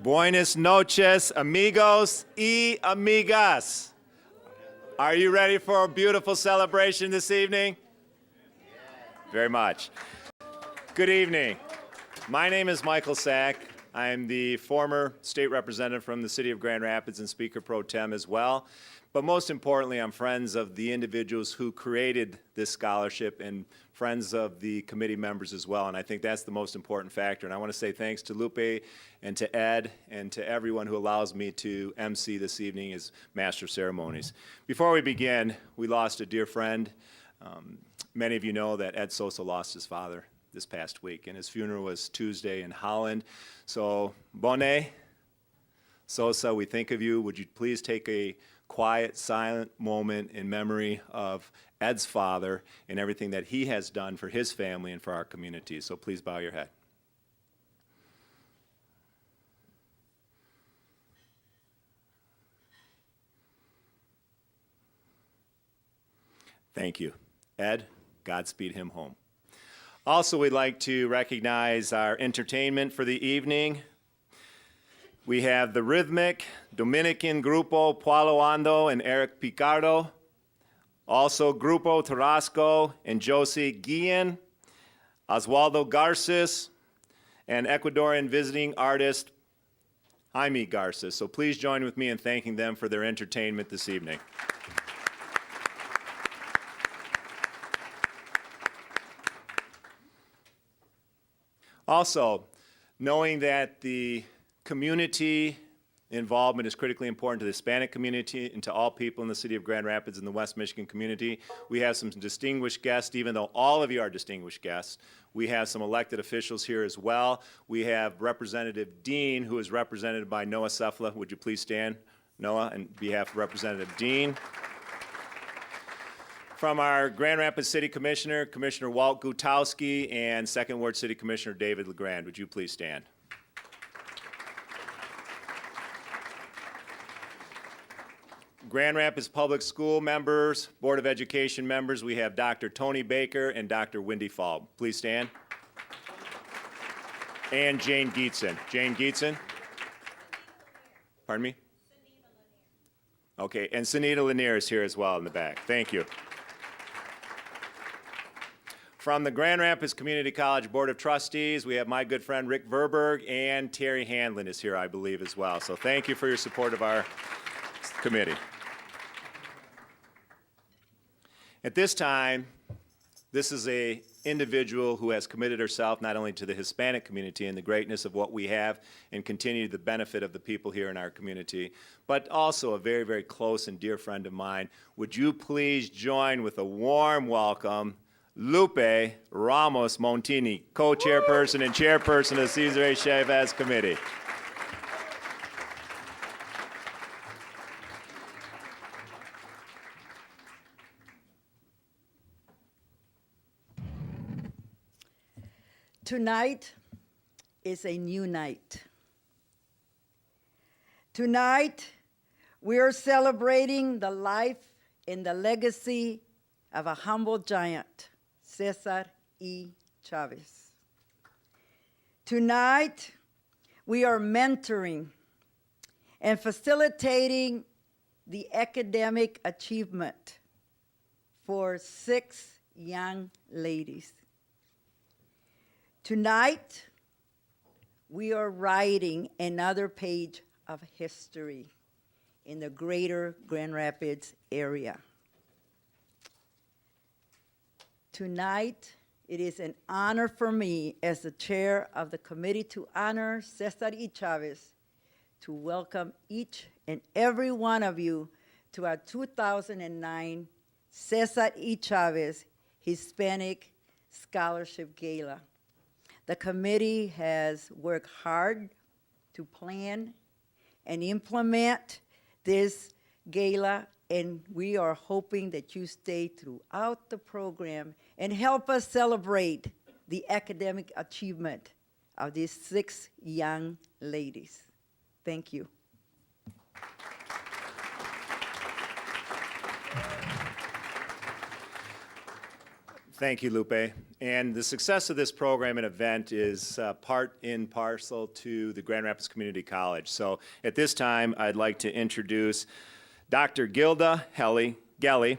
Buenas noches, amigos y amigas. Are you ready for a beautiful celebration this evening? Very much. Good evening. My name is Michael Sack. I'm the former state representative from the city of Grand Rapids and Speaker Pro Tem as well. But most importantly, I'm friends of the individuals who created this scholarship and friends of the committee members as well. And I think that's the most important factor. And I want to say thanks to Lupe and to Ed and to everyone who allows me to MC this evening as Master of Ceremonies. Before we begin, we lost a dear friend. Many of you know that Ed Sosa lost his father this past week, and his funeral was Tuesday in Holland. So, Bone, Sosa, we think of you. Would you please take a quiet, silent moment in memory of Ed's father and everything that he has done for his family and for our community. So please bow your head. Thank you. Ed, Godspeed him home. Also, we'd like to recognize our entertainment for the evening. We have the rhythmic Dominican Grupo Palo Hondo and Eric Picardo. Also, Grupo Tarasco and Josie Guillen, Oswaldo Garces, and Ecuadorian visiting artist Jaime Garces. So please join with me in thanking them for their entertainment this evening. Also, knowing that the community involvement is critically important to the Hispanic community and to all people in the city of Grand Rapids and the West Michigan community, we have some distinguished guests, even though all of you are distinguished guests. We have some elected officials here as well. We have Representative Dean, who is represented by Noah Sefla. Would you please stand, Noah, on behalf of Representative Dean? From our Grand Rapids City Commissioner, Commissioner Walt Gutowski, and Second Ward City Commissioner David LeGrand. Would you please stand? Grand Rapids Public School members, Board of Education members, we have Dr. Tony Baker and Dr. Wendy Falb. Please stand. And Jane Gietzen. Jane Gietzen? Pardon me? Okay, and Sunita Lanier is here as well in the back. Thank you. From the Grand Rapids Community College Board of Trustees, we have my good friend Rick Verberg, and Terry Handlin is here, I believe, as well. So thank you for your support of our committee. At this time, this is an individual who has committed herself not only to the Hispanic community and the greatness of what we have and continue the benefit of the people here in our community, but also a very, very close and dear friend of mine. Would you please join with a warm welcome, Lupe Ramos Montini, co-chairperson and chairperson of the Cesar A. Chavez Committee. Tonight is a new night. Tonight, we are celebrating the life and the legacy of a humble giant, Cesar E. Chavez. Tonight, we are mentoring and facilitating the academic achievement for 6 young ladies. Tonight, we are writing another page of history in the greater Grand Rapids area. Tonight, it is an honor for me as the chair of the committee to honor Cesar E. Chavez, to welcome each and every one of you to our 2009 Cesar E. Chavez Hispanic Scholarship Gala. The committee has worked hard to plan and implement this gala, and we are hoping that you stay throughout the program and help us celebrate the academic achievement of these 6 young ladies. Thank you. Thank you, Lupe. And the success of this program and event is part and parcel to the Grand Rapids Community College. So at this time, I'd like to introduce Dr. Gilda Gelly,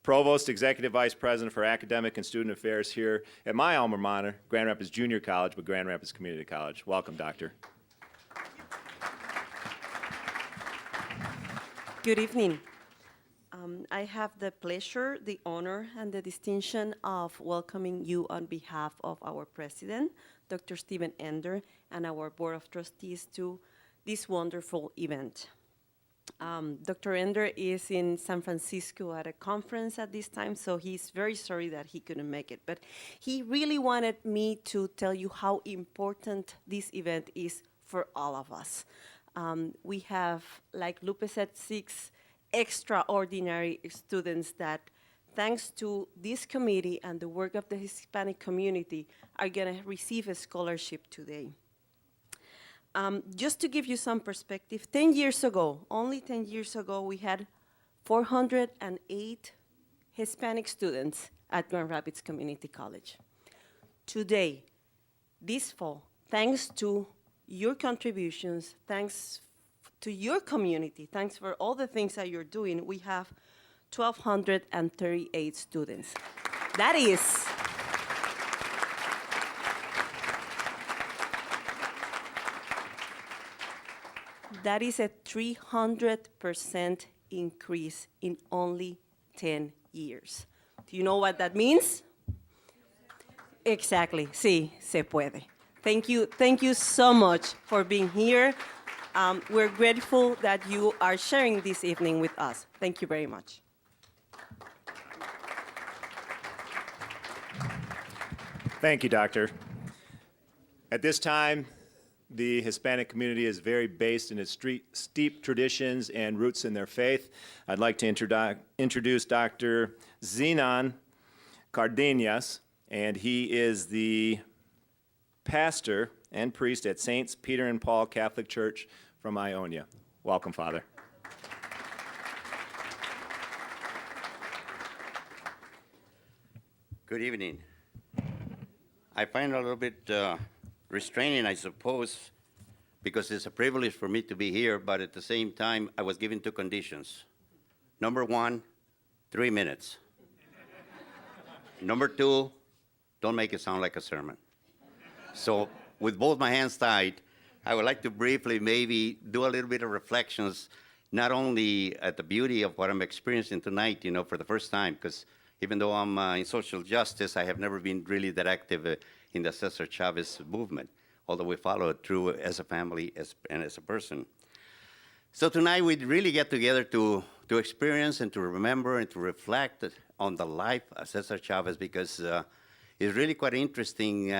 Provost, Executive Vice President for Academic and Student Affairs here at my alma mater, Grand Rapids Junior College, but Grand Rapids Community College. Welcome, Doctor. Good evening. I have the pleasure, the honor, and the distinction of welcoming you on behalf of our president, Dr. Stephen Ender, and our Board of Trustees to this wonderful event. Dr. Ender is in San Francisco at a conference at this time, so he's very sorry that he couldn't make it. But he really wanted me to tell you how important this event is for all of us. We have, like Lupe said, 6 extraordinary students that, thanks to this committee and the work of the Hispanic community, are going to receive a scholarship today. Just to give you some perspective, 10 years ago, only 10 years ago, we had 408 Hispanic students at Grand Rapids Community College. Today, this fall, thanks to your contributions, thanks to your community, thanks for all the things that you're doing, we have 1,238 students. That is a 300% increase in only 10 years. Do you know what that means? Exactly. Sí, se puede. Thank you so much for being here. We're grateful that you are sharing this evening with us. Thank you very much. Thank you, Doctor. At this time, the Hispanic community is very based in its steep traditions and roots in their faith. I'd like to introduce Dr. Zenon Cardenas, and he is the pastor and priest at Saints Peter and Paul Catholic Church from Ionia. Welcome, Father. Good evening. I find it a little bit restraining, I suppose, because it's a privilege for me to be here, but at the same time, I was given 2 conditions. Number 1, 3 minutes. Number 2, don't make it sound like a sermon. So with both my hands tied, I would like to briefly maybe do a little bit of reflections, not only at the beauty of what I'm experiencing tonight, for the first time, because even though I'm in social justice, I have never been really that active in the Cesar Chavez movement, although we follow it through as a family and as a person. So tonight we really get together to experience and to remember and to reflect on the life of Cesar Chavez, because it's really quite interesting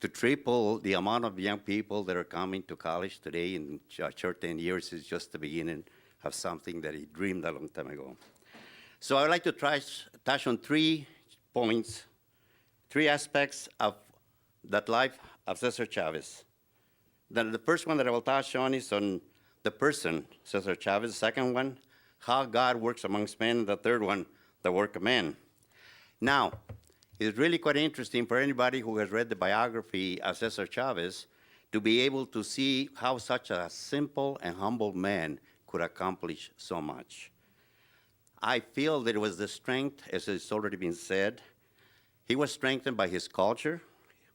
to triple the amount of young people that are coming to college today in short 10 years is just the beginning of something that he dreamed a long time ago. So I would like to touch on 3 points, 3 aspects of that life of Cesar Chavez. Then the first one that I will touch on is on the person, Cesar Chavez. The second one, how God works amongst men. And the third one, the work of man. Now, it's really quite interesting for anybody who has read the biography of Cesar Chavez to be able to see how such a simple and humble man could accomplish so much. I feel that it was the strength, as it's already been said. He was strengthened by his culture,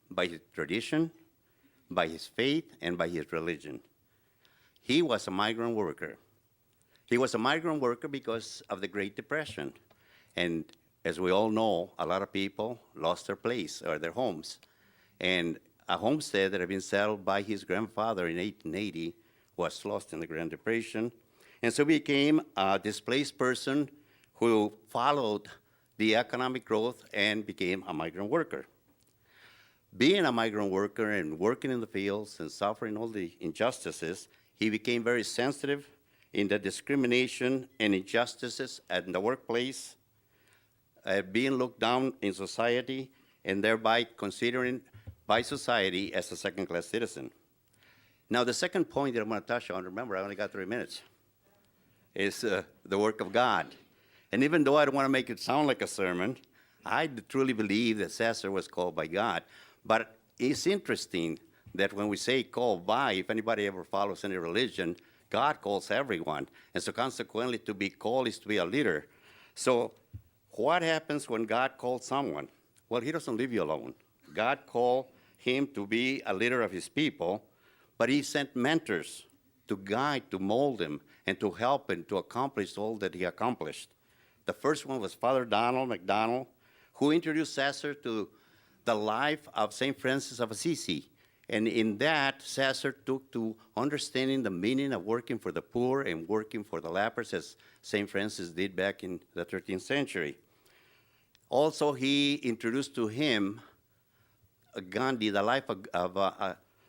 by his tradition, by his faith, and by his religion. He was a migrant worker. He was a migrant worker because of the Great Depression. And as we all know, a lot of people lost their place or their homes. And a homestead that had been settled by his grandfather in 1880 was lost in the Great Depression. And so he became a displaced person who followed the economic growth and became a migrant worker. Being a migrant worker and working in the fields and suffering all the injustices, he became very sensitive in the discrimination and injustices at the workplace, being looked down in society, and thereby considering by society as a second-class citizen. Now, the second point that I'm going to touch on, remember, I only got 3 minutes, is the work of God. And even though I don't want to make it sound like a sermon, I truly believe that Cesar was called by God. But it's interesting that when we say called by, if anybody ever follows any religion, God calls everyone. And so consequently, to be called is to be a leader. So what happens when God calls someone? Well, he doesn't leave you alone. God called him to be a leader of his people, but he sent mentors to guide, to mold him, and to help him to accomplish all that he accomplished. The first one was Father Donald McDonald, who introduced Cesar to the life of St. Francis of Assisi. And in that, Cesar took to understanding the meaning of working for the poor and working for the lepers, as St. Francis did back in the 13th century. Also, he introduced to him Gandhi, the life of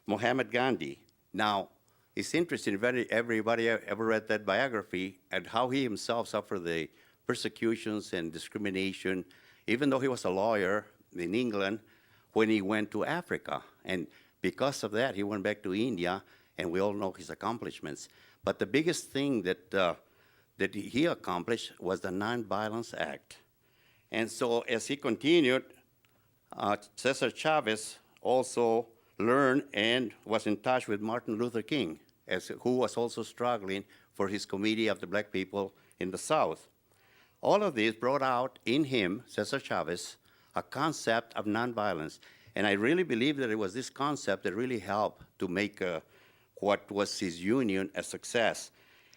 Muhammad Gandhi. Now, it's interesting if everybody ever read that biography and how he himself suffered the persecutions and discrimination, even though he was a lawyer in England, when he went to Africa. And because of that, he went back to India, and we all know his accomplishments. But the biggest thing that he accomplished was the Nonviolence Act. And so as he continued, Cesar Chavez also learned and was in touch with Martin Luther King, who was also struggling for his committee of the black people in the South. All of this brought out in him, Cesar Chavez, a concept of nonviolence. And I really believe that it was this concept that really helped to make what was his union a success.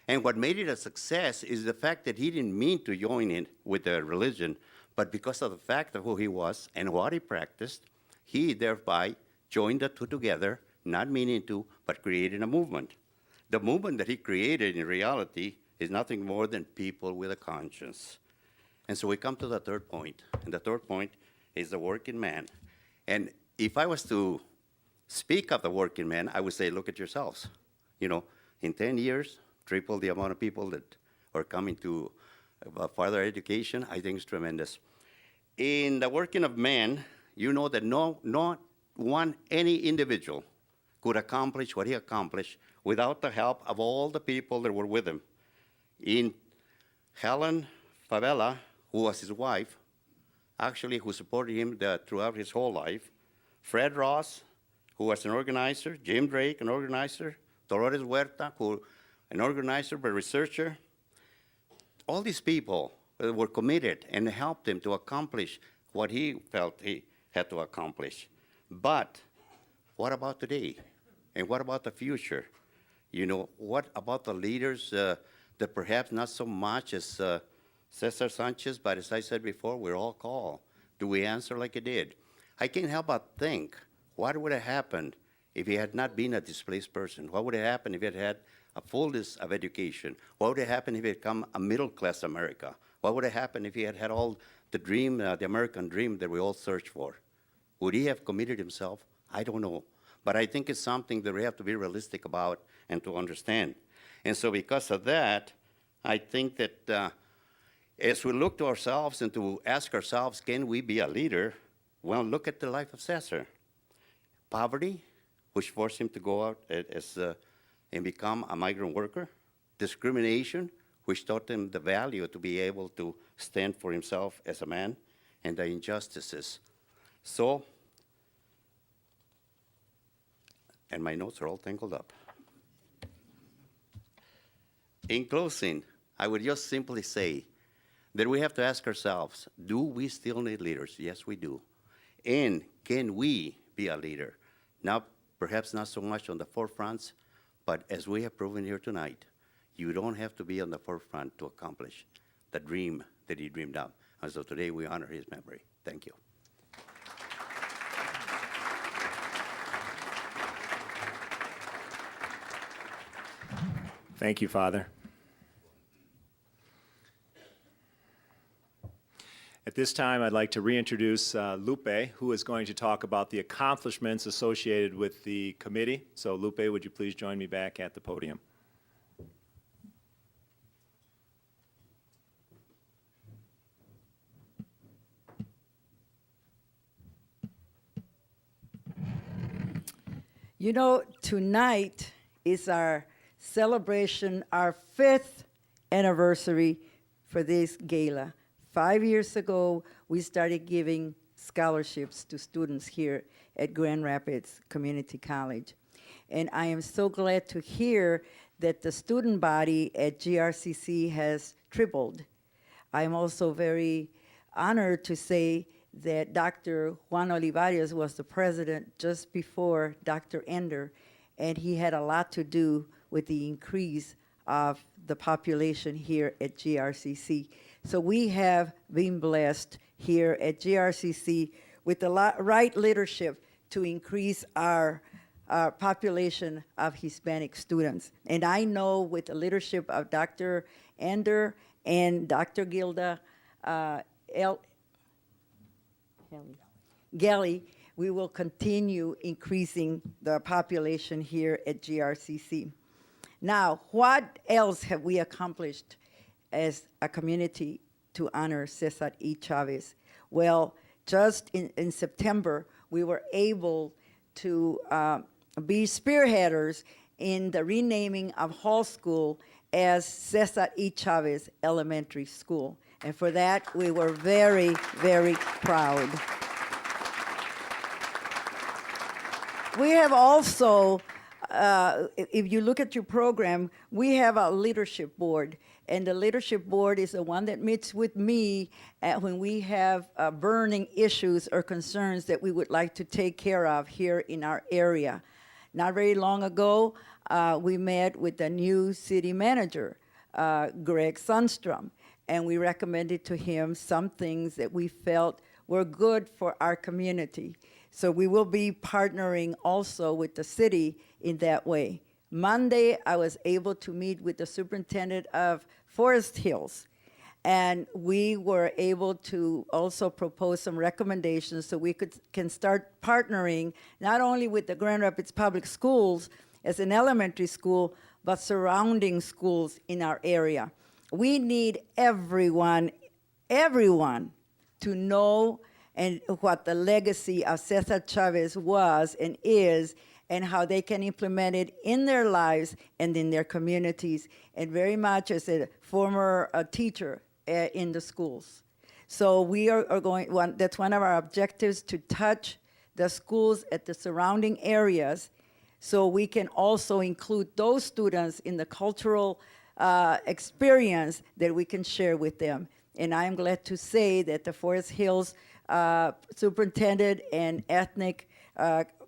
And what made it a success is the fact that he didn't mean to join in with the religion, but because of the fact of who he was and what he practiced, he thereby joined the two together, not meaning to, but creating a movement. The movement that he created in reality is nothing more than people with a conscience. And so we come to the third point, and the third point is the working man. And if I was to speak of the working man, I would say, look at yourselves. You know, in 10 years, triple the amount of people that are coming to further education, I think is tremendous. In the working of man, you know that not any individual could accomplish what he accomplished without the help of all the people that were with him. In Helen Favela, who was his wife, actually who supported him throughout his whole life, Fred Ross, who was an organizer, Jim Drake, an organizer, Dolores Huerta, an organizer but researcher. All these people were committed and helped him to accomplish what he felt he had to accomplish. But what about today? And what about the future? You know, what about the leaders that perhaps not so much as Cesar Sanchez, but as I said before, we're all called. Do we answer like he did? I can't help but think, what would have happened if he had not been a displaced person? What would have happened if he had had a fullness of education? What would have happened if he had become a middle-class America? What would have happened if he had had all the dream, the American dream that we all search for? Would he have committed himself? I don't know. But I think it's something that we have to be realistic about and to understand. And so because of that, I think that as we look to ourselves and to ask ourselves, can we be a leader? Well, look at the life of Cesar. Poverty, which forced him to go out and become a migrant worker. Discrimination, which taught him the value to be able to stand for himself as a man, and the injustices. So, and my notes are all tangled up. In closing, I would just simply say that we have to ask ourselves, do we still need leaders? Yes, we do. And can we be a leader? Now, perhaps not so much on the forefronts, but as we have proven here tonight, you don't have to be on the forefront to accomplish the dream that he dreamed of. And so today we honor his memory. Thank you. Thank you, Father. At this time, I'd like to reintroduce Lupe, who is going to talk about the accomplishments associated with the committee. So, Lupe, would you please join me back at the podium? You know, tonight is our celebration, our 5th anniversary for this gala. 5 years ago, we started giving scholarships to students here at Grand Rapids Community College. And I am so glad to hear that the student body at GRCC has tripled. I'm also very honored to say that Dr. Juan Olivares was the president just before Dr. Ender, and he had a lot to do with the increase of the population here at GRCC. So we have been blessed here at GRCC with the right leadership to increase our population of Hispanic students. And I know with the leadership of Dr. Ender and Dr. Gilda Gelly, we will continue increasing the population here at GRCC. Now, what else have we accomplished as a community to honor Cesar E. Chavez? Well, just in September, we were able to be spearheaders in the renaming of Hall School as Cesar E. Chavez Elementary School. And for that, we were very, very proud. We have also, if you look at your program, we have a leadership board. And the leadership board is the one that meets with me when we have burning issues or concerns that we would like to take care of here in our area. Not very long ago, we met with the new city manager, Greg Sundstrom, and we recommended to him some things that we felt were good for our community. So we will be partnering also with the city in that way. Monday, I was able to meet with the superintendent of Forest Hills, and we were able to also propose some recommendations so we can start partnering not only with the Grand Rapids Public Schools as an elementary school, but surrounding schools in our area. We need everyone to know and what the legacy of Cesar Chavez was and is, and how they can implement it in their lives and in their communities, and very much as a former teacher in the schools. So we are that's one of our objectives, to touch the schools at the surrounding areas, so we can also include those students in the cultural experience that we can share with them. And I'm glad to say that the Forest Hills superintendent and ethnic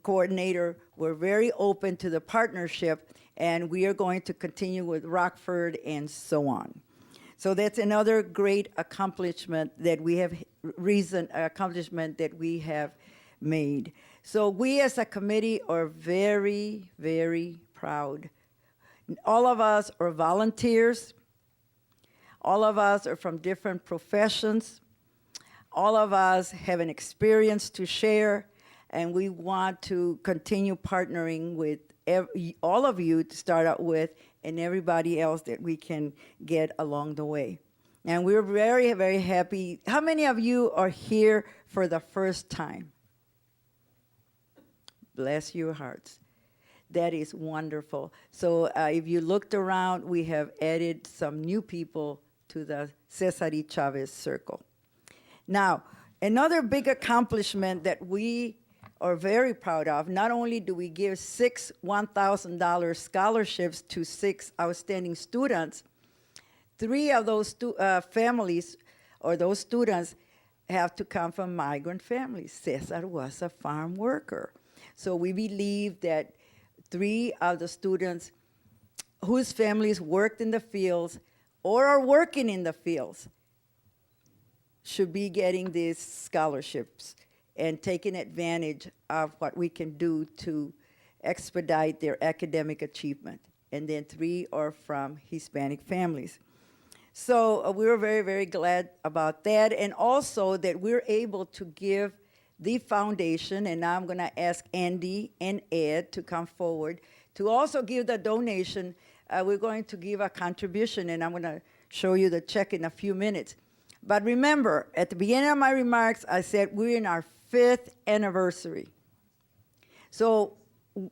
coordinator were very open to the partnership, and we are going to continue with Rockford and so on. So that's another great accomplishment that we have, that we have made. So we as a committee are very, very proud. All of us are volunteers. All of us are from different professions. All of us have an experience to share, and we want to continue partnering with all of you to start out with, and everybody else that we can get along the way. And we're very, very happy. How many of you are here for the first time? Bless your hearts. That is wonderful. So if you looked around, we have added some new people to the Cesar E. Chavez Circle. Now, another big accomplishment that we are very proud of, not only do we give 6 $1,000 scholarships to 6 outstanding students, 3 of those families or those students have to come from migrant families. Cesar was a farm worker. So we believe that 3 of the students whose families worked in the fields or are working in the fields should be getting these scholarships and taking advantage of what we can do to expedite their academic achievement. And then 3 are from Hispanic families. So we were very, very glad about that, and also that we're able to give the foundation, and now I'm going to ask Andy and Ed to come forward to also give the donation. We're going to give a contribution, and I'm going to show you the check in a few minutes. But remember, at the beginning of my remarks, I said we're in our 5th anniversary. So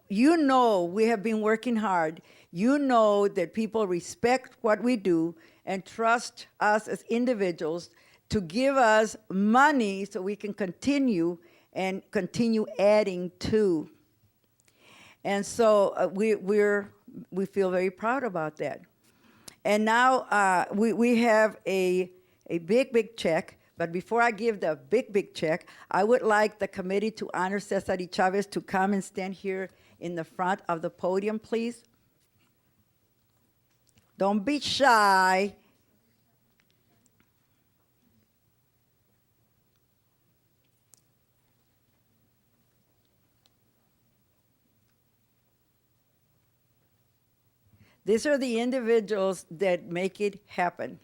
you know we have been working hard. You know that people respect what we do and trust us as individuals to give us money so we can continue adding to. And so we feel very proud about that. And now we have a big check. But before I give the big check, I would like the committee to honor Cesar Chavez to come and stand here in the front of the podium, please. Don't be shy. These are the individuals that make it happen.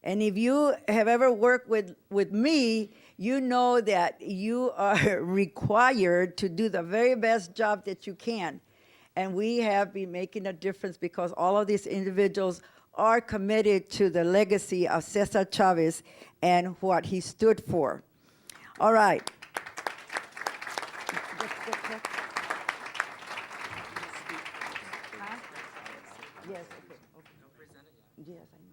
And if you have ever worked with me, you know that you are required to do the very best job that you can. And we have been making a difference because all of these individuals are committed to the legacy of Cesar Chavez and what he stood for. All right. Yes, okay. Don't present it yet. Yes, I know.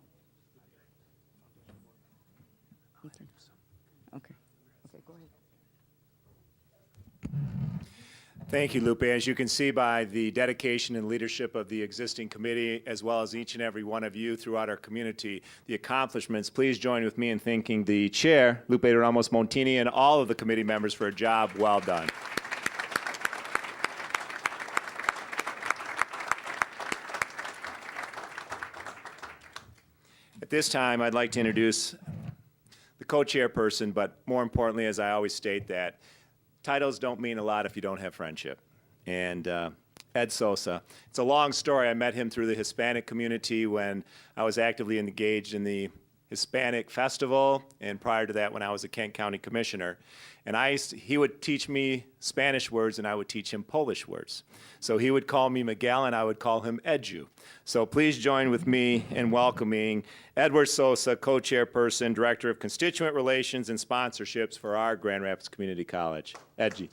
You can. Okay. Okay, go ahead. Thank you, Lupe. As you can see by the dedication and leadership of the existing committee, as well as each and every one of you throughout our community, the accomplishments, please join with me in thanking the chair, Lupe Ramos-Montini, and all of the committee members for a job well done. At this time, I'd like to introduce the co-chairperson, but more importantly, as I always state, that titles don't mean a lot if you don't have friendship. And Ed Sosa, it's a long story. I met him through the Hispanic community when I was actively engaged in the Hispanic Festival, and prior to that when I was a Kent County Commissioner. And he would teach me Spanish words and I would teach him Polish words. So he would call me Miguel and I would call him Edu. So please join with me in welcoming Edward Sosa, co-chairperson, Director of Constituent Relations and Sponsorships for our Grand Rapids Community College. Edgy.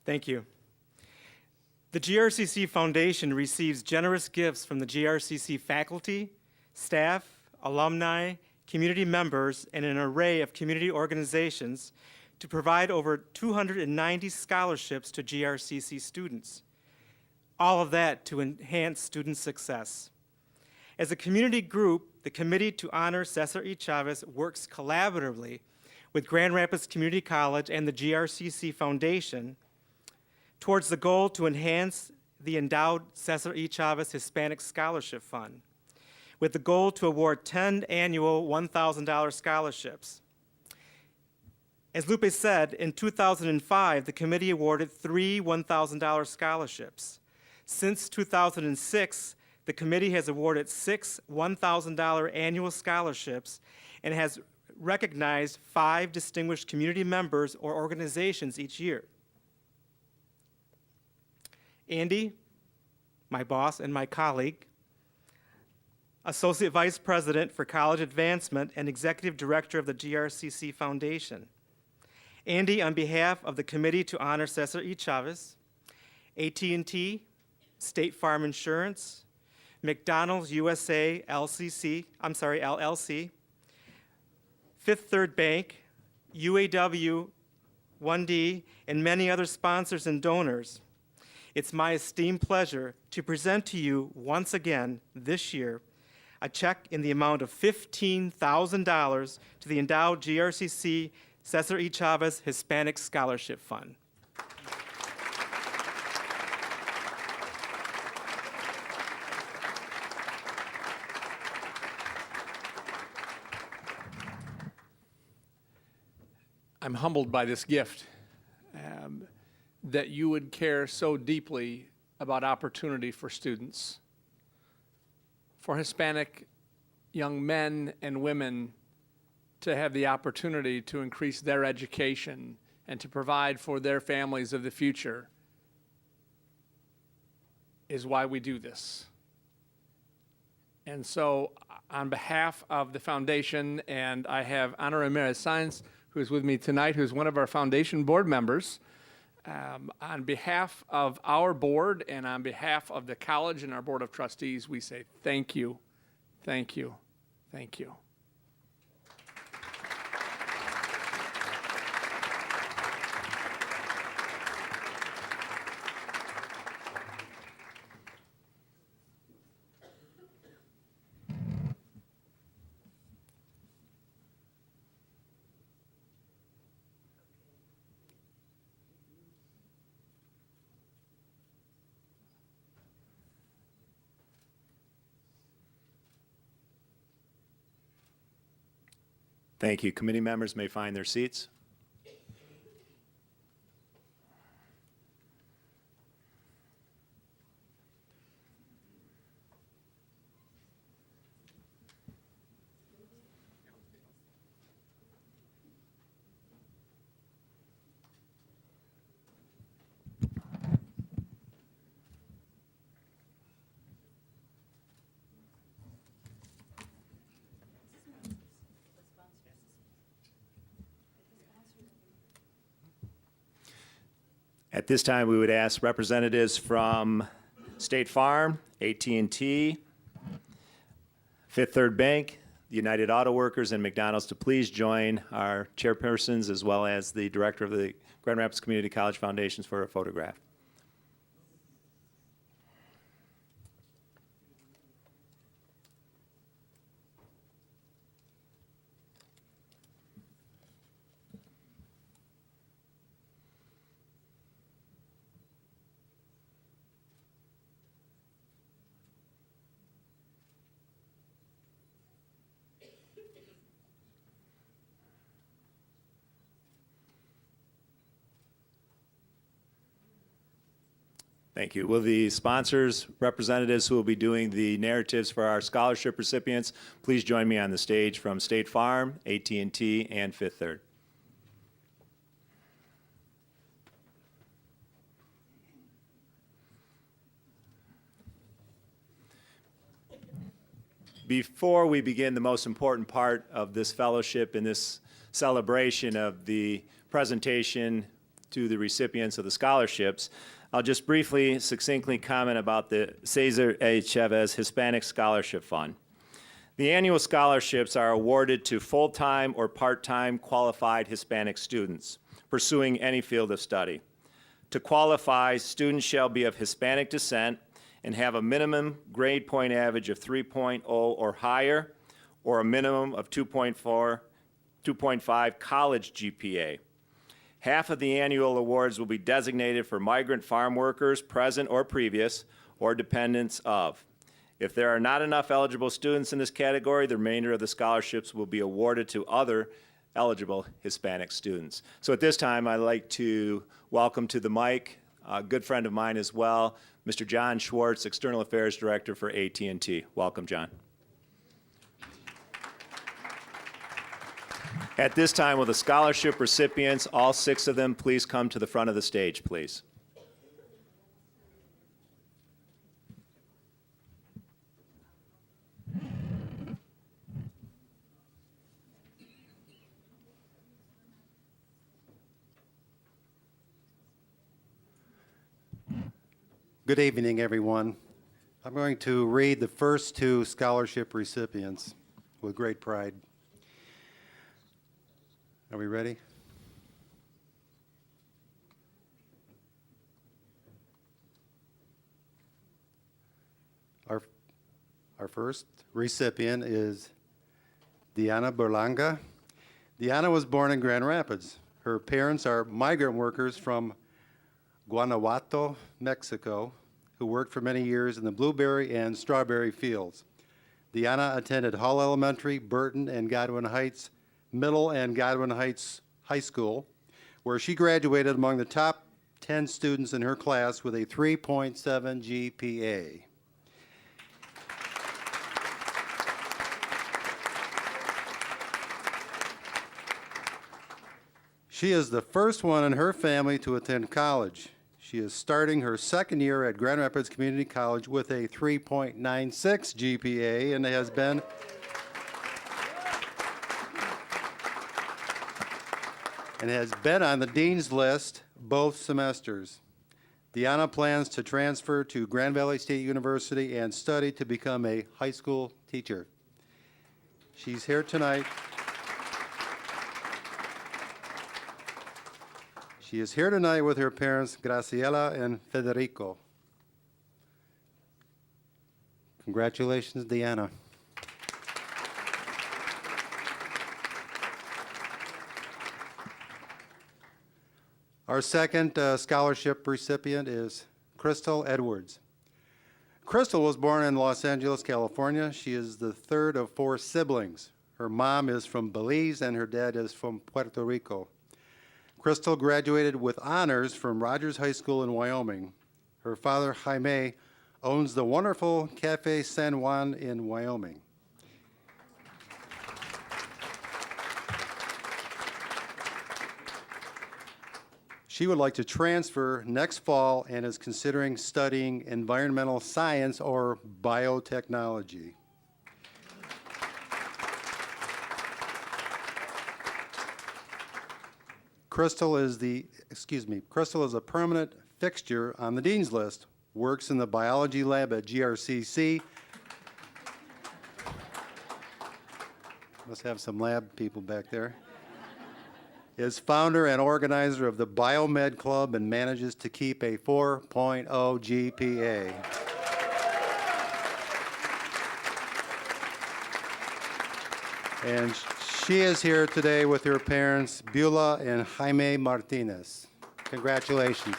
Thank you. The GRCC Foundation receives generous gifts from the GRCC faculty, staff, alumni, community members, and an array of community organizations to provide over 290 scholarships to GRCC students. All of that to enhance student success. As a community group, the Committee to Honor Cesar E. Chavez works collaboratively with Grand Rapids Community College and the GRCC Foundation towards the goal to enhance the endowed Cesar E. Chavez Hispanic Scholarship Fund, with the goal to award 10 annual $1,000 scholarships. As Lupe said, in 2005, the committee awarded 3 $1,000 scholarships. Since 2006, the committee has awarded 6 $1,000 annual scholarships and has recognized 5 distinguished community members or organizations each year. Andy, my boss and my colleague, Associate Vice President for College Advancement and Executive Director of the GRCC Foundation. Andy, on behalf of the Committee to Honor Cesar E. Chavez, AT&T, State Farm Insurance, McDonald's USA LLC, Fifth Third Bank, UAW, 1D, and many other sponsors and donors. It's my esteemed pleasure to present to you once again this year a check in the amount of $15,000 to the endowed GRCC Cesar E. Chavez Hispanic Scholarship Fund. I'm humbled by this gift, that you would care so deeply about opportunity for students, for Hispanic young men and women to have the opportunity to increase their education and to provide for their families of the future is why we do this. And so on behalf of the foundation, and I have Ana Ramirez Saenz, who is with me tonight, who's one of our foundation board members, On behalf of our board and on behalf of the college and our board of trustees, we say thank you, thank you, thank you. Thank you. Committee members may find their seats. At this time, we would ask representatives from State Farm, AT&T, Fifth Third Bank, the United Auto Workers, and McDonald's to please join our chairpersons as well as the director of the Grand Rapids Community College Foundations for a photograph. Thank you. Will the sponsors, representatives who will be doing the narratives for our scholarship recipients, please join me on the stage from State Farm, AT&T, and Fifth Third. Before we begin the most important part of this fellowship and this celebration of the presentation to the recipients of the scholarships, I'll just briefly, succinctly comment about the Cesar A. Chavez Hispanic Scholarship Fund. The annual scholarships are awarded to full-time or part-time qualified Hispanic students pursuing any field of study. To qualify, students shall be of Hispanic descent and have a minimum grade point average of 3.0 or higher, or a minimum of 2.5 college GPA. Half of the annual awards will be designated for migrant farm workers, present or previous, or dependents of. If there are not enough eligible students in this category, the remainder of the scholarships will be awarded to other eligible Hispanic students. So at this time, I'd like to welcome to the mic a good friend of mine as well, Mr. John Schwartz, External Affairs Director for AT&T. Welcome, John. At this time, will the scholarship recipients, all 6 of them, please come to the front of the stage, please. Good evening, everyone. I'm going to read the first 2 scholarship recipients with great pride. Are we ready? Our first recipient is Diana Berlanga. Diana was born in Grand Rapids. Her parents are migrant workers from Guanajuato, Mexico, who worked for many years in the blueberry and strawberry fields. Diana attended Hull Elementary, Burton, and Godwin Heights Middle and Godwin Heights High School, where she graduated among the top 10 students in her class with a 3.7 GPA. She is the first one in her family to attend college. She is starting her 2nd year at Grand Rapids Community College with a 3.96 GPA and has been on the dean's list both semesters. Deanna plans to transfer to Grand Valley State University and study to become a high school teacher. She's here tonight. She is here tonight with her parents, Graciela and Federico. Congratulations, Deanna. Our second scholarship recipient is Crystal Edwards. Crystal was born in Los Angeles, California. She is the third of 4 siblings. Her mom is from Belize and her dad is from Puerto Rico. Crystal graduated with honors from Rogers High School in Wyoming. Her father, Jaime, owns the wonderful Cafe San Juan in Wyoming. She would like to transfer next fall and is considering studying environmental science or biotechnology. Crystal is a permanent fixture on the Dean's List, works in the biology lab at GRCC. Must have some lab people back there. Is founder and organizer of the Biomed Club and manages to keep a 4.0 GPA. And she is here today with her parents, Beulah and Jaime Martinez. Congratulations.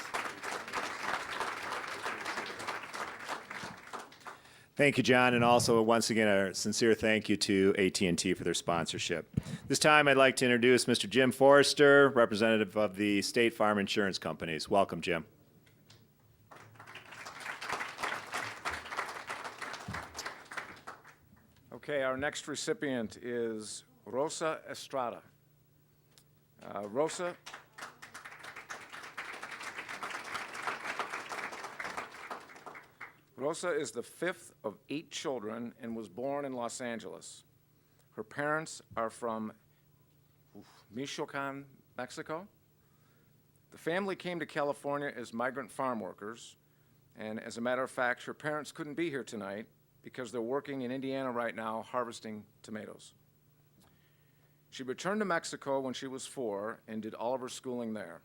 Thank you, John, and also once again a sincere thank you to AT&T for their sponsorship. This time I'd like to introduce Mr. Jim Forrester, representative of the State Farm Insurance Companies. Welcome, Jim. Okay, our next recipient is Rosa Estrada. Rosa is the 5th of 8 children and was born in Los Angeles. Her parents are from Michoacan, Mexico. The family came to California as migrant farm workers, and as a matter of fact, her parents couldn't be here tonight because they're working in Indiana right now harvesting tomatoes. She returned to Mexico when she was 4 and did all of her schooling there.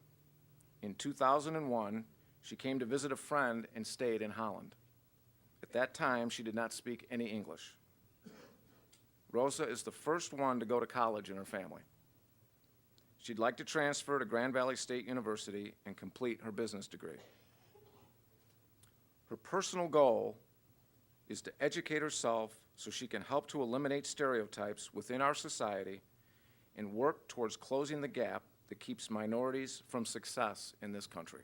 In 2001, she came to visit a friend and stayed in Holland. At that time, she did not speak any English. Rosa is the first one to go to college in her family. She'd like to transfer to Grand Valley State University and complete her business degree. Her personal goal is to educate herself so she can help to eliminate stereotypes within our society and work towards closing the gap that keeps minorities from success in this country.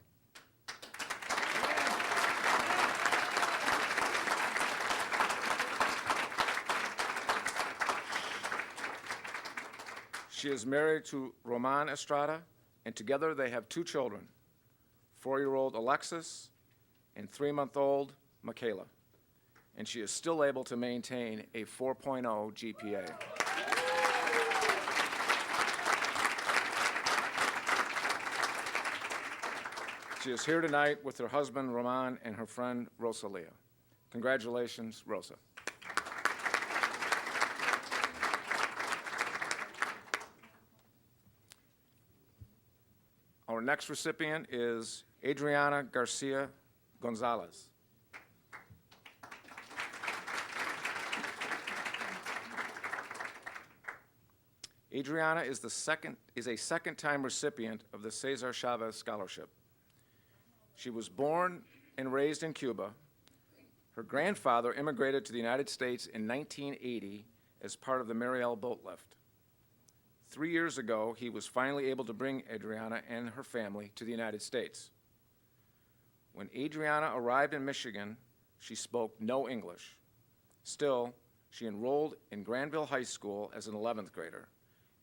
She is married to Roman Estrada, and together they have 2 children, 4-year-old Alexis and 3-month-old Michaela. And she is still able to maintain a 4.0 GPA. She is here tonight with her husband, Roman, and her friend, Rosalia. Congratulations, Rosa. Our next recipient is Adriana Garcia Gonzalez. Adriana is a second-time recipient of the Cesar Chavez Scholarship. She was born and raised in Cuba. Her grandfather immigrated to the United States in 1980 as part of the Mariel boat lift. 3 years ago, he was finally able to bring Adriana and her family to the United States. When Adriana arrived in Michigan, she spoke no English. Still, she enrolled in Granville High School as an 11th grader,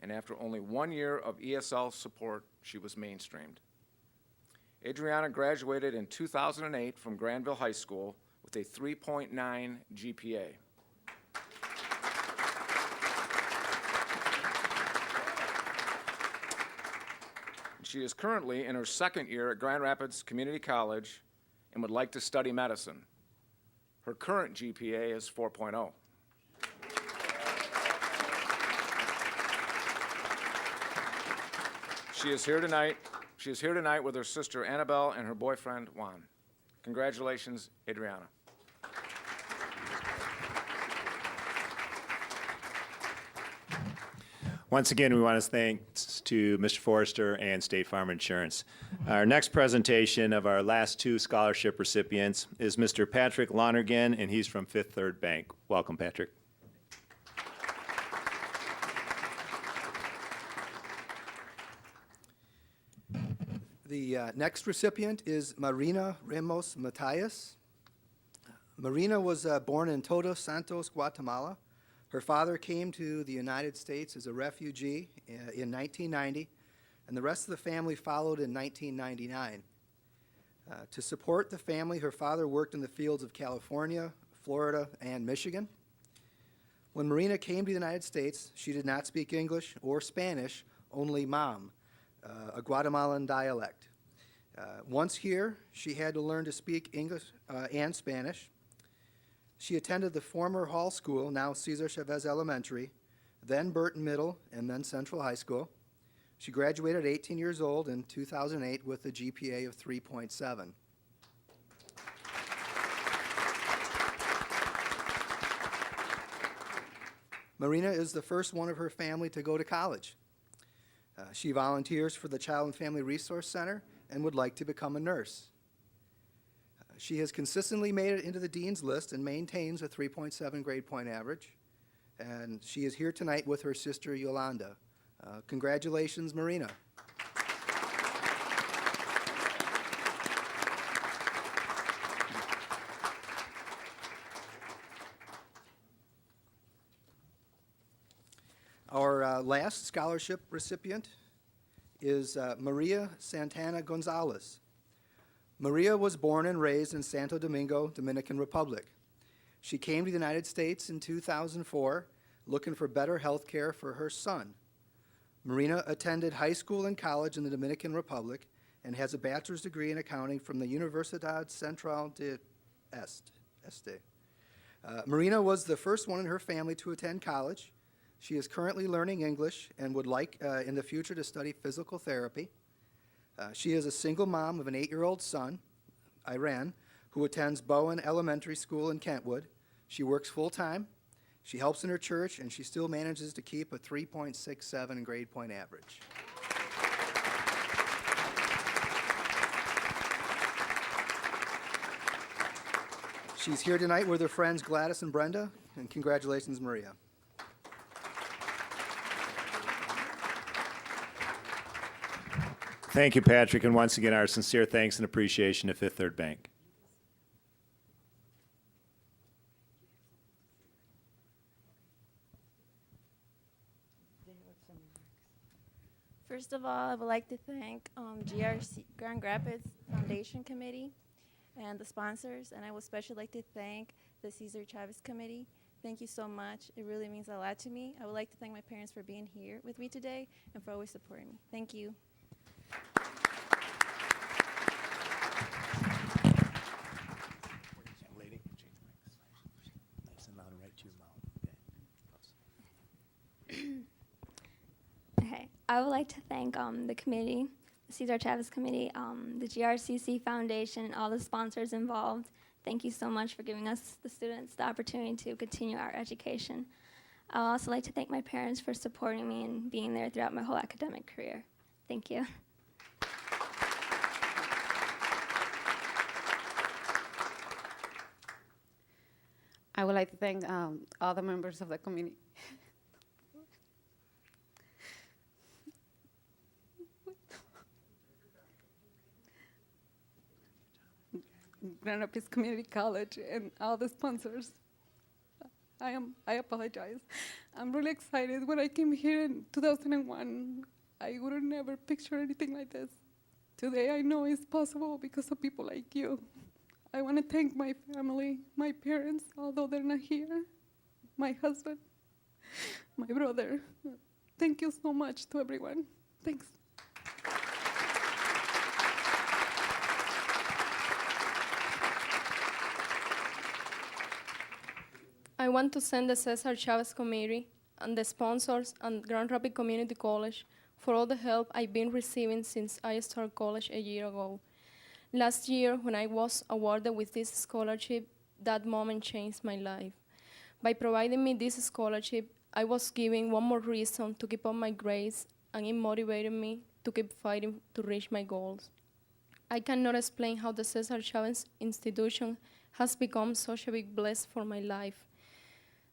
and after only 1 year of ESL support, she was mainstreamed. Adriana graduated in 2008 from Granville High School with a 3.9 GPA. She is currently in her second year at Grand Rapids Community College and would like to study medicine. Her current GPA is 4.0. She is here tonight with her sister Annabelle and her boyfriend Juan. Congratulations, Adriana. Once again, we want to thank to Mr. Forrester and State Farm Insurance. Our next presentation of our last two scholarship recipients is Mr. Patrick Lonergan, and he's from Fifth Third Bank. Welcome, Patrick. The next recipient is Marina Ramos Matias. Marina was born in Todos Santos, Guatemala. Her father came to the United States as a refugee in 1990, and the rest of the family followed in 1999. To support the family, her father worked in the fields of California, Florida, and Michigan. When Marina came to the United States, she did not speak English or Spanish, only Mam, a Guatemalan dialect. Once here, she had to learn to speak English and Spanish. She attended the former Hall School, now Cesar Chavez Elementary, then Burton Middle, and then Central High School. She graduated at 18 years old in 2008 with a GPA of 3.7. Marina is the first one of her family to go to college. She volunteers for the Child and Family Resource Center and would like to become a nurse. She has consistently made it into the dean's list and maintains a 3.7 grade point average. And she is here tonight with her sister Yolanda. Congratulations, Marina. Our last scholarship recipient is Maria Santana Gonzalez. Maria was born and raised in Santo Domingo, Dominican Republic. She came to the United States in 2004 looking for better health care for her son. Marina attended high school and college in the Dominican Republic and has a bachelor's degree in accounting from the Universidad Central de Este. Marina was the first one in her family to attend college. She is currently learning English and would like in the future to study physical therapy. She is a single mom of an 8-year-old son, Iran, who attends Bowen Elementary School in Kentwood. She works full-time, she helps in her church, and she still manages to keep a 3.67 grade point average. She's here tonight with her friends Gladys and Brenda, and congratulations, Maria. Thank you, Patrick, and once again, our sincere thanks and appreciation to Fifth Third Bank. First of all, I would like to thank GRC Grand Rapids Foundation Committee and the sponsors, and I would especially like to thank the Cesar Chavez Committee. Thank you so much. It really means a lot to me. I would like to thank my parents for being here with me today and for always supporting me. Thank you. Okay, I would like to thank the committee, the Cesar Chavez Committee, the GRCC Foundation, and all the sponsors involved. Thank you so much for giving us, the students, the opportunity to continue our education. I would also like to thank my parents for supporting me and being there throughout my whole academic career. Thank you. I would like to thank all the members of the community. Grand Rapids Community College and all the sponsors. I apologize. I'm really excited. When I came here in 2001, I would have never pictured anything like this. Today I know it's possible because of people like you. I want to thank my family, my parents, although they're not here, my husband, my brother. Thank you so much to everyone. Thanks. I want to thank the Cesar Chavez Committee and the sponsors and Grand Rapids Community College for all the help I've been receiving since I started college a year ago. Last year, when I was awarded with this scholarship, that moment changed my life. By providing me this scholarship, I was given one more reason to keep up my grades, and it motivated me to keep fighting to reach my goals. I cannot explain how the Cesar Chavez institution has become such a big blessing for my life.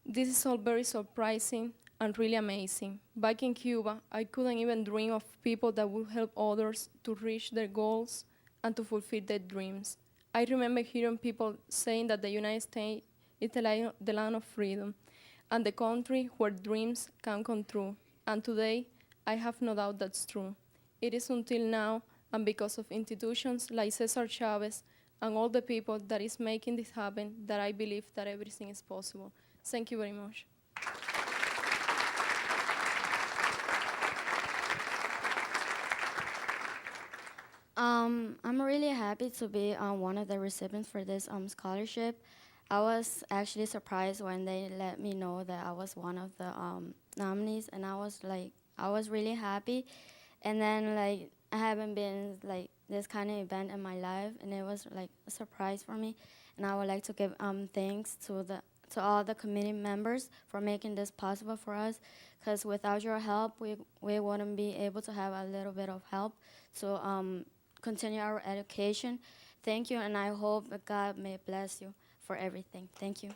This is all very surprising and really amazing. Back in Cuba, I couldn't even dream of people that would help others to reach their goals and to fulfill their dreams. I remember hearing people saying that the United States is the land of freedom and the country where dreams can come true. And today, I have no doubt that's true. It is until now, and because of institutions like Cesar Chavez and all the people that is making this happen, that I believe that everything is possible. Thank you very much. I'm really happy to be one of the recipients for this scholarship. I was actually surprised when they let me know that I was one of the nominees, and I was really happy. And then I haven't been this kind of event in my life, and it was a surprise for me. And I would like to give thanks to all the committee members for making this possible for us, because without your help, we wouldn't be able to have a little bit of help to continue our education. Thank you, and I hope that God may bless you for everything. Thank you.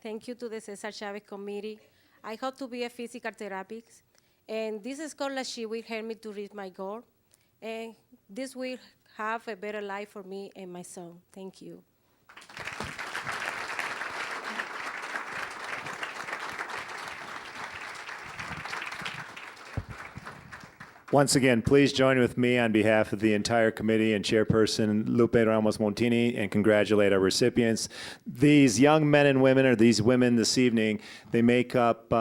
Thank you to the Cesar Chavez Committee. I hope to be a physical therapist, and this scholarship will help me to reach my goal, and this will have a better life for me and my son. Thank you. Once again, please join with me on behalf of the entire committee and Chairperson Lupe Ramos Montini and congratulate our recipients. These young men and women, or these women this evening, they make up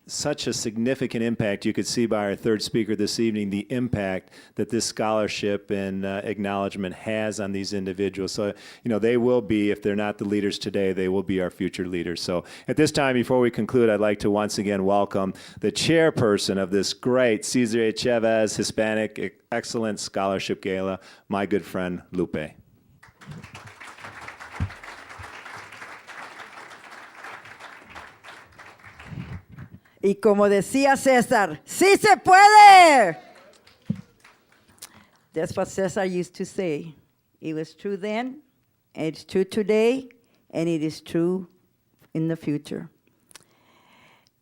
such a significant impact. You could see by our third speaker this evening the impact that this scholarship and acknowledgement has on these individuals. So, they will be, if they're not the leaders today, they will be our future leaders. So at this time, before we conclude, I'd like to once again welcome the chairperson of this great Cesar Chavez Hispanic Excellence Scholarship Gala, my good friend, Lupe. Y como decía Cesar, ¡sí se puede! That's what Cesar used to say. It was true then, and it's true today, and it is true in the future.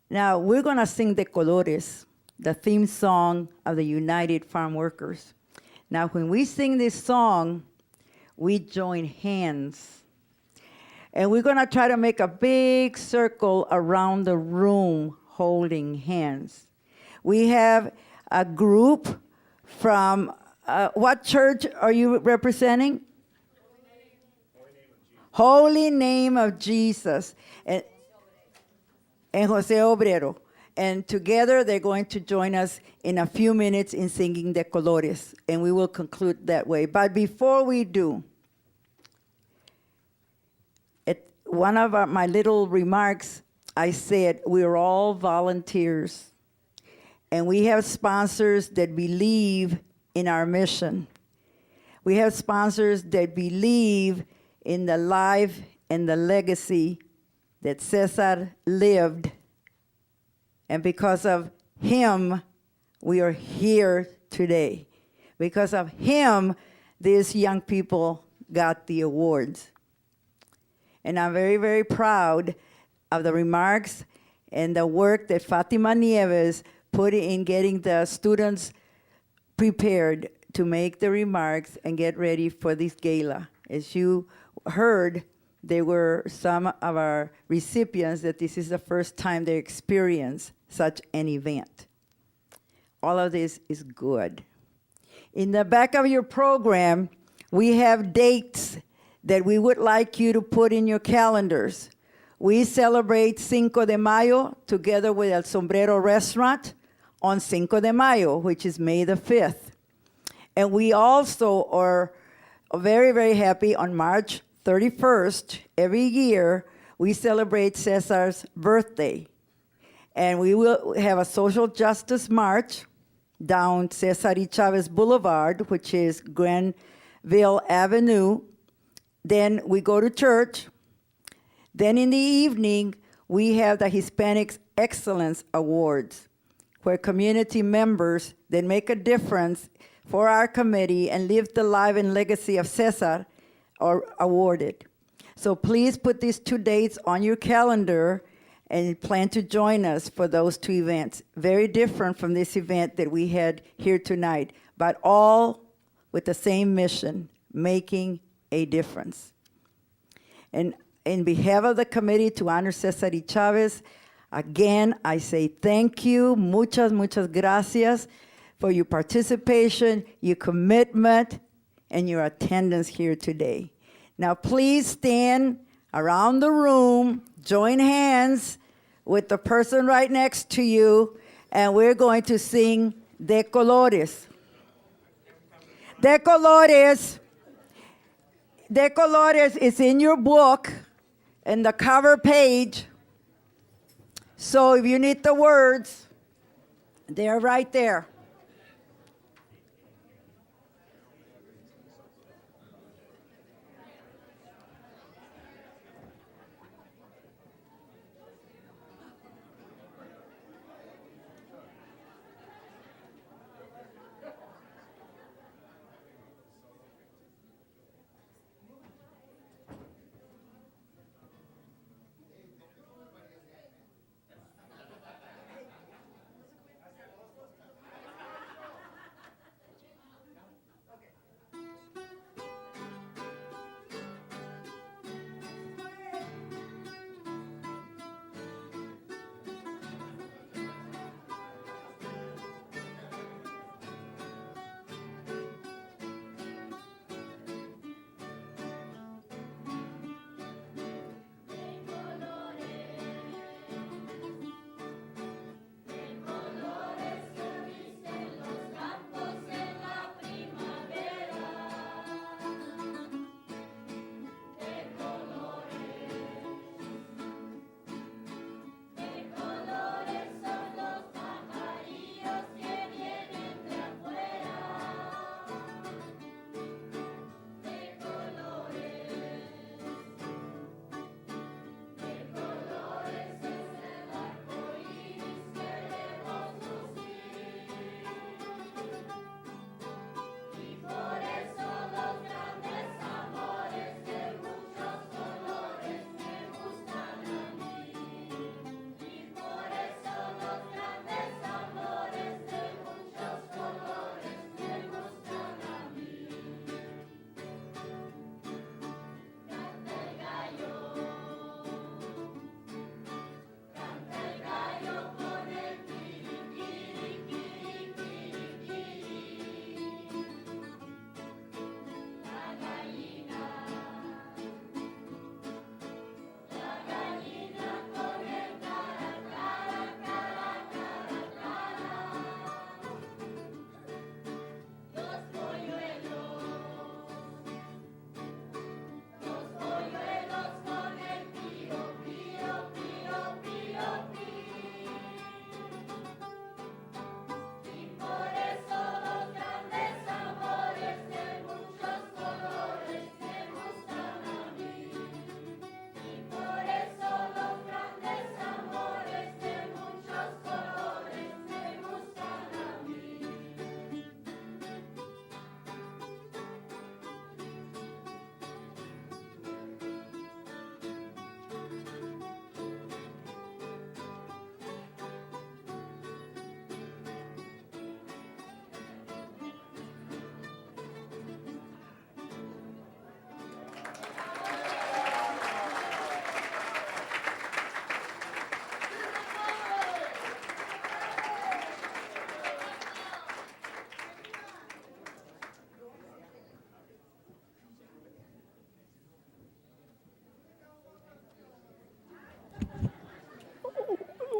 Now, we're going to sing De Colores, the theme song of the United Farm Workers. Now, when we sing this song, we join hands. And we're going to try to make a big circle around the room holding hands. We have a group from, what church are you representing? Holy Name of Jesus. And Jose Obrero. And together they're going to join us in a few minutes in singing De Colores. And we will conclude that way. But before we do, one of my little remarks, I said, we're all volunteers, and we have sponsors that believe in our mission. We have sponsors that believe in the life and the legacy that Cesar lived, and because of him, we are here today. Because of him, these young people got the awards. And I'm very, very proud of the remarks and the work that Fatima Nieves put in getting the students prepared to make the remarks and get ready for this gala. As you heard, there were some of our recipients that this is the first time they experience such an event. All of this is good. In the back of your program, we have dates that we would like you to put in your calendars. We celebrate Cinco de Mayo together with El Sombrero Restaurant on Cinco de Mayo, which is May the 5th. And we also are very, very happy on March 31st, every year, we celebrate Cesar's birthday. And we will have a social justice march down Cesar y Chavez Boulevard, which is Granville Avenue. Then we go to church. Then in the evening, we have the Hispanics Excellence Awards, where community members that make a difference for our committee and live the life and legacy of Cesar are awarded. So please put these 2 dates on your calendar and plan to join us for those 2 events. Very different from this event that we had here tonight, but all with the same mission, making a difference. And in behalf of the committee to honor Cesar y Chavez, again, I say thank you, muchas, muchas gracias for your participation, your commitment, and your attendance here today. Now, please stand around the room, join hands with the person right next to you, and we're going to sing De Colores. De Colores. De Colores is in your book, in the cover page. So if you need the words, they're right there.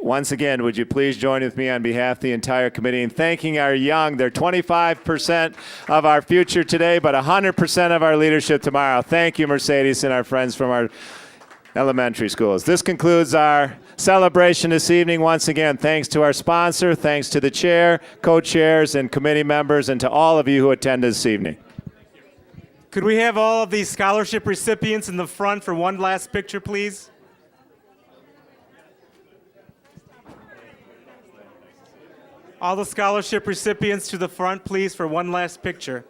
once again, would you please join with me on behalf of the entire committee in thanking our young, they're 25% of our future today, but 100% of our leadership tomorrow. Thank you, Mercedes, and our friends from our elementary schools. This concludes our celebration this evening. Once again, thanks to our sponsor, thanks to the chair, co-chairs, and committee members, and to all of you who attended this evening. Could we have all of these scholarship recipients in the front for one last picture, please? All the scholarship recipients to the front, please, for one last picture.